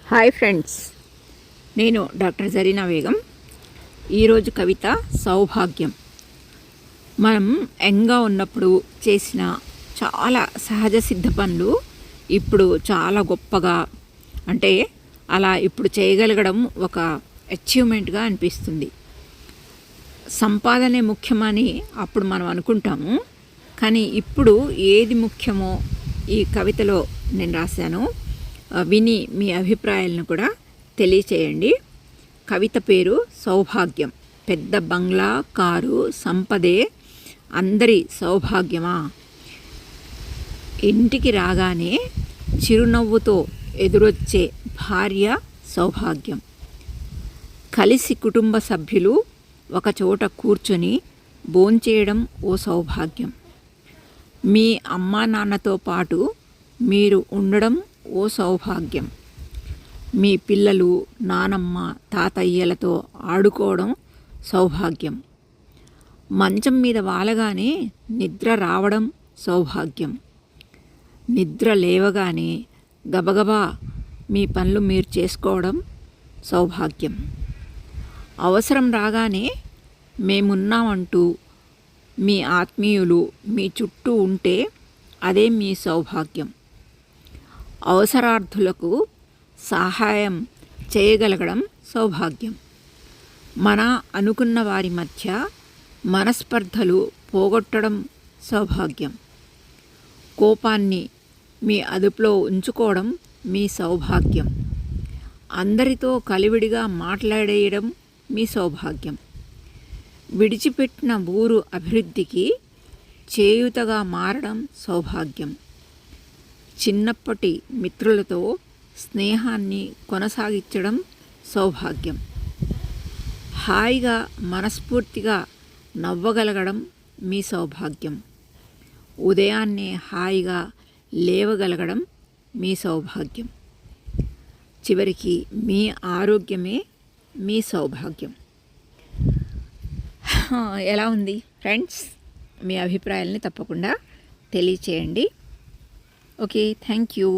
Hi friends, నేను doctor Zarina Begum. ఈరోజు కవిత సౌభాగ్యం. మనం యంగ్గా ఉన్నప్పుడు చేసిన చాలా సహజ సిద్ధ పనులు ఇప్పుడు చాలా గొప్పగా, అంటే అలా ఇప్పుడు చేయగలగడం ఒక అచీవ్మెంట్గా అనిపిస్తుంది. సంపాదనే ముఖ్యమని అప్పుడు మనం అనుకుంటాము, కానీ ఇప్పుడు ఏది ముఖ్యమో ఈ కవితలో నేను రాశాను. విని మీ అభిప్రాయాలను కూడా తెలియచేయండి. కవిత పేరు సౌభాగ్యం. పెద్ద బంగ్లా, కారు, సంపదే అందరి సౌభాగ్యమా? ఇంటికి రాగానే చిరునవ్వుతో ఎదురొచ్చే భార్య సౌభాగ్యం. కలిసి కుటుంబ సభ్యులు ఒకచోట కూర్చొని భోంచేయడం ఓ సౌభాగ్యం. మీ అమ్మా నాన్నతో పాటు మీరు ఉండడం ఓ సౌభాగ్యం. మీ పిల్లలు నానమ్మ తాతయ్యలతో ఆడుకోవడం సౌభాగ్యం. మంచం మీద వాలగానే నిద్ర రావడం సౌభాగ్యం. నిద్ర లేవగానే గబగబా మీ పనులు మీరు చేసుకోవడం సౌభాగ్యం. అవసరం రాగానే మేమున్నామంటూ మీ ఆత్మీయులు మీ చుట్టూ ఉంటే అదే మీ సౌభాగ్యం. అవసరార్థులకు సహాయం చేయగలగడం సౌభాగ్యం. మన అనుకున్న వారి మధ్య మనస్పర్ధలు పోగొట్టడం సౌభాగ్యం. కోపాన్ని మీ అదుపులో ఉంచుకోవడం మీ సౌభాగ్యం. అందరితో కలివిడిగా మాట్లాడేయడం మీ సౌభాగ్యం. విడిచిపెట్టిన ఊరు అభివృద్ధికి చేయూతగా మారడం సౌభాగ్యం. చిన్నప్పటి మిత్రులతో స్నేహాన్ని కొనసాగించడం సౌభాగ్యం. హాయిగా మనస్ఫూర్తిగా నవ్వగలగడం మీ సౌభాగ్యం. ఉదయాన్నే హాయిగా లేవగలగడం మీ సౌభాగ్యం. చివరికి మీ ఆరోగ్యమే మీ సౌభాగ్యం. ఎలా ఉంది ఫ్రెండ్స్? మీ అభిప్రాయాలని తప్పకుండా తెలియచేయండి. Okay, thank you.